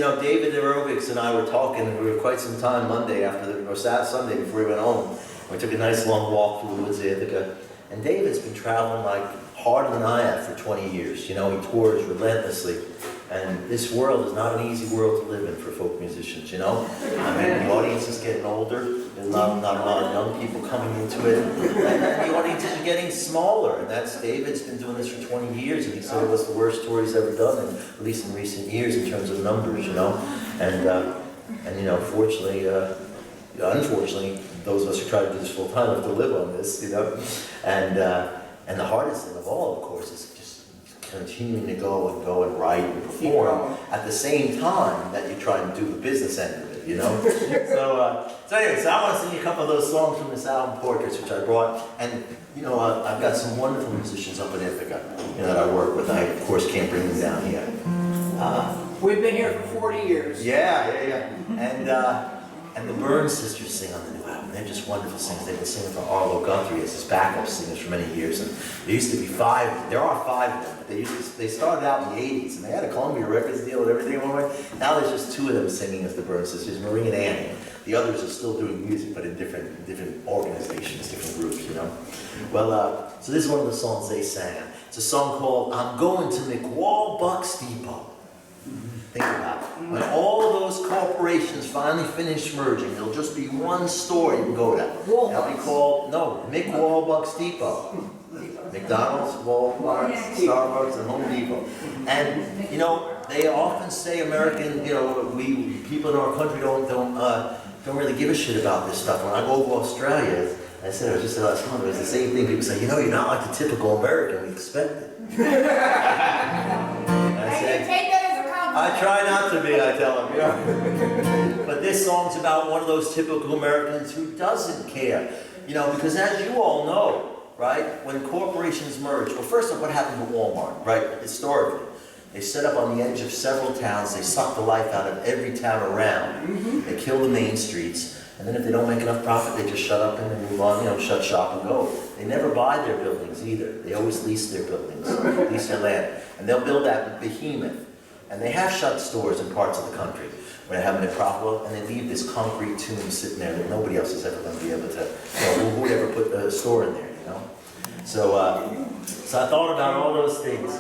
know, David Aerobics and I were talking, and we were quite some time Monday or Sunday before we went home. We took a nice long walk through the woods of Ithaca. And David's been traveling like harder than I have for 20 years. You know, he tours relentlessly. And this world is not an easy world to live in for folk musicians, you know? I mean, the audience is getting older. There's not a lot of young people coming into it. And the audience is getting smaller. And that's, David's been doing this for 20 years, and he said it was the worst tour he's ever done, at least in recent years, in terms of numbers, you know? And you know, fortunately, unfortunately, those of us who try to do this full time have to live on this, you know? And the hardest thing of all, of course, is continuing to go and write and perform at the same time that you try and do the business end of it, you know? So anyway, I want to sing you a couple of those songs from this album, Portraits, which I brought. And, you know, I've got some wonderful musicians up in Ithaca, you know, that I work with. I, of course, can't bring them down here. We've been here for 40 years. Yeah. And the Burns sisters sing on the new album. They're just wonderful singers. They've been singing for Arlo Guthrie as his backup singers for many years. And there used to be 5. There are 5 of them. But they started out in the 80s, and they had a Columbia Records deal and everything. Now there's just 2 of them singing as the Burns sisters, Marie and Annie. The others are still doing music, but in different organizations, different groups, you know. Well, so this is one of the songs they sang. It's a song called "I'm Going to McWalbuck's Depot." Think about it. When all those corporations finally finish merging, there'll just be one store you can go to. That'll be called, McWalbuck's Depot. McDonald's, Walmart, Starbucks, and Home Depot. And, you know, they often say American, you know, people in our country don't really give a shit about this stuff. When I go to Australia, I said last month, it was the same thing. People say, you know, you're not like the typical American we expected. I try not to be, I tell them, you know. But this song's about one of those typical Americans who doesn't care. You know, because as you all know, right, when corporations merge, well, first of all, what happened to Walmart, right, historically? They set up on the edge of several towns, they suck the life out of every town around. They kill the main streets, and then if they don't make enough profit, they just shut up and they move on, you know, shut shop and go. They never buy their buildings either. They always lease their buildings, lease their land. And they'll build that behemoth. And they have shut stores in parts of the country where they haven't been profitable, and they leave this concrete tomb sitting there that nobody else is ever going to be able to, you know, who would ever put a store in there, you know? So I thought about all those things.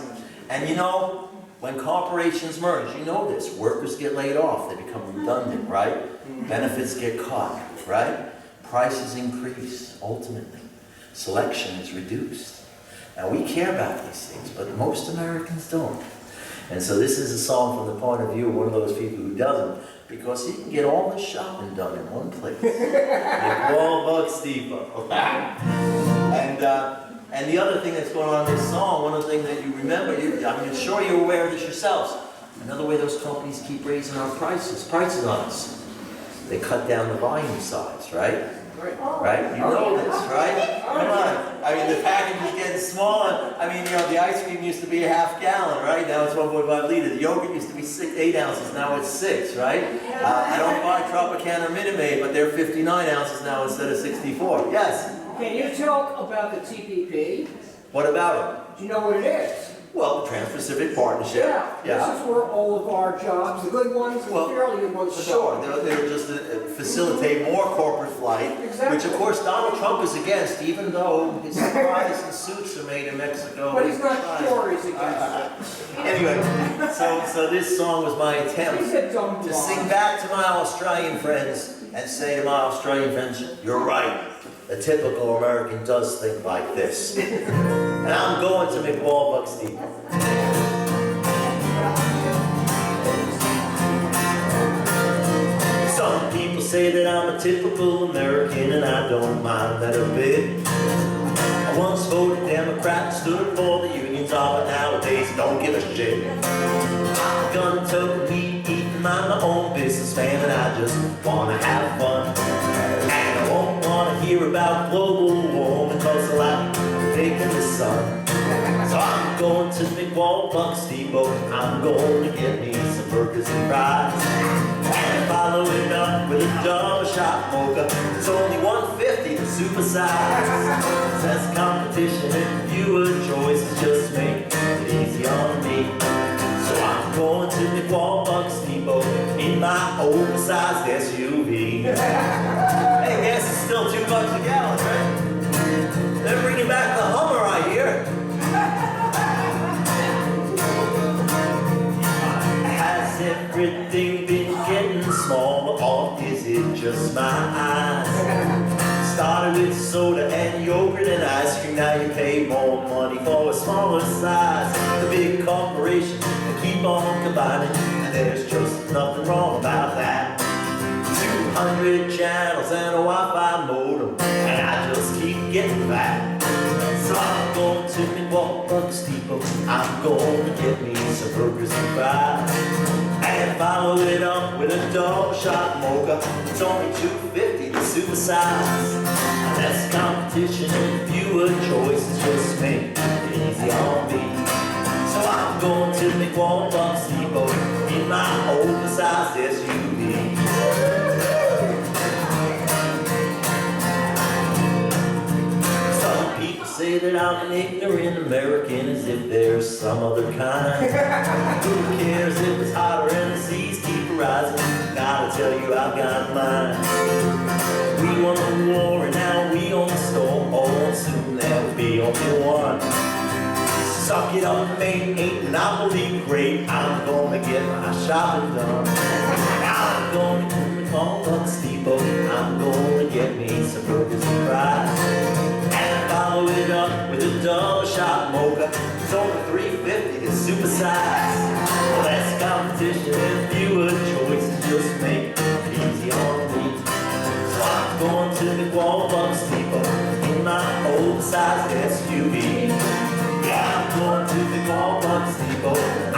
And you know, when corporations merge, you know this, workers get laid off, they become redundant, right? Benefits get cut, right? Prices increase, ultimately. Selection is reduced. Now we care about these things, but most Americans don't. And so this is a song from the point of view of one of those people who doesn't, because he can get all his shopping done in one place. McWalbuck's Depot. And the other thing that's going on in this song, one of the things that you remember, I'm sure you're aware of this yourselves. Another way those companies keep raising our prices on us. They cut down the volume size, right? Right? You know this, right? Come on. I mean, the package is getting smaller. I mean, you know, the ice cream used to be a half gallon, right? Now it's 1.5 liters. The yogurt used to be 8 ounces. Now it's 6, right? I don't buy Tropicana or Minute Maid, but they're 59 ounces now instead of 64. Yes? Can you talk about the TPP? What about it? Do you know what it is? Well, the Trans-Pacific Partnership. Yeah. This is where all of our jobs, the good ones and the fairly good ones, are sure. going. They're just to facilitate more corporate flight, Exactly. which of course Donald Trump is against, even though his supplies and suits are made in Mexico. But he's not sure he's against it. Anyway, so this song was my attempt He's a dumb to sing back to my Australian friends and say to my Australian friends, you're right. A typical American does think like this. And I'm going to McWalbuck's Depot. Some people say that I'm a typical American, and I don't mind that a bit. I once voted Democrat, stood for the unions, but nowadays don't give a shit. I'm a gun-toting, meat-eating, mind my own business man, and I just wanna have fun. And I won't wanna hear about global warming, cause I like taking the sun. So I'm going to McWalbuck's Depot, I'm going to get me some burgers and fries. And follow it up with a double shot mocha. It's only $1.50 to supersize. That's competition and fewer choices, just make it easy on me. So I'm going to McWalbuck's Depot. oversized SUV. Hey, gas is still $2 a gallon, right? They're bringing back the Hummer, I hear. Has everything been getting smaller, or is it just my eyes? Started with soda and yogurt and ice cream, now you pay more money for a smaller size. The big corporations keep on combining, and there's just nothing wrong about that. 200 channels and a Wi-Fi modem, and I just keep getting back. So I'm going to McWalk Depot, I'm going to get me some burgers and fries, and follow it up with a double shot mocha. It's only $2.50 to super size. Less competition and fewer choices, just make it easy on me. So I'm going to McWalk Depot in my oversized SUV. Some people say that I'm an ignorant American, as if there's some other kind. Who cares if it's hotter and the seas keep rising? Gotta tell you, I've got mine. We won the war and now we own the store. Oh, soon there'll be only one. Suck it up, mate, ain't Monopoly great? I'm gonna get my shopping done. I'm gonna to McWalk Depot, I'm gonna get me some burgers and fries, and follow it up with a double shot mocha. It's only $3.50 to super size. Less competition and fewer choices, just make it easy on me. So I'm going to McWalk Depot in my oversized SUV. Yeah, I'm going to McWalk Depot.